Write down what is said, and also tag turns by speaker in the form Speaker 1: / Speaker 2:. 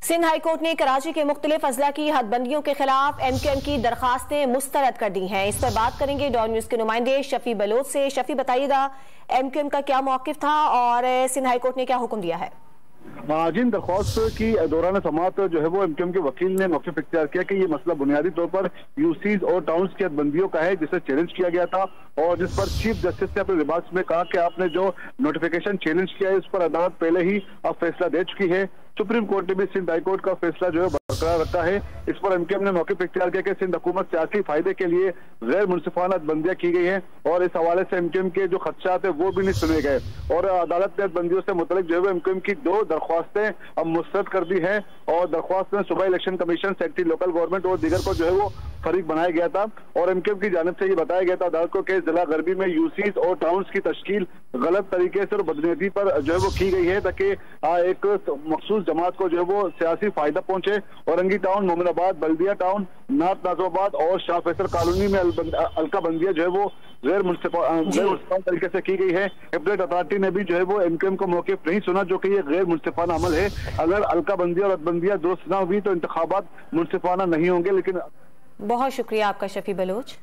Speaker 1: Sindh high court ने कराची के मुख्तलिफ अजला की हदबंदियों के खिलाफ MQM की दरखास्तें मुस्तरद कर दी हैं। इस पर बात करेंगे डॉन न्यूज के नुमाइंदे शफी बलोच से। शफी, बताइएगा MQM का क्या मौकिफ था और सिंध हाई कोर्ट ने क्या हुक्म दिया है?
Speaker 2: जिन दरख्वास्त की दौरान समाअत जो है वो MQM के वकील ने मौक़िफ़ इख्तियार किया कि ये मसला बुनियादी तौर पर यूसीज और टाउन्स की हदबंदियों का है, जिसे चैलेंज किया गया था और जिस पर चीफ जस्टिस ने अपने रिमार्क्स में कहा कि आपने जो नोटिफिकेशन चैलेंज किया है उस पर अदालत पहले ही अब फैसला दे चुकी है। सुप्रीम कोर्ट ने भी सिंध हाई कोर्ट का फैसला जो है बरकरार रखा है। इस पर MQM ने मौक़िफ़ इख्तियार किया कि सिंध हुकूमत सियासी फायदे के लिए गैर मुनसिफाना हदबंदियां की गई हैं और इस हवाले से MQM के जो खदशात है वो भी नहीं सुने गए और अदालत ने हदबंदियों से मुतल्लिक जो है MQM की 2 दरख्वास्तें अब मुस्तरद कर दी है और दरख्वास्त में सूबाई election commission, secretary local government और दीगर को जो है वो फरीक बनाया गया था और MQM की जानिब से ये बताया गया था अदालत को कि जिला गरबी में यूसीज और टाउन्स की तश्कील गलत तरीके से और बदनीयती पर जो है वो की गई है ताकि एक मखसूस जमात को जो है वो सियासी फायदा पहुंचे। औरंगी टाउन, मोमिनाबाद, बल्दिया टाउन, नात नाजोबाद और शाह फैसल कॉलोनी में अलकाबंदियां जो है वो गैर मुनसिफाना तरीके से की गई है। एपलेट अथॉरिटी ने भी जो है वो MQM को मौक़िफ़ नहीं सुना, जो कि ये गैर मुनसिफाना अमल है। अगर अलकाबंदियां और हदबंदियां दुरुस्त ना हुई तो इंतखाबात मुनसिफाना नहीं होंगे। लेकिन
Speaker 1: बहुत शुक्रिया आपका शफी बलोच।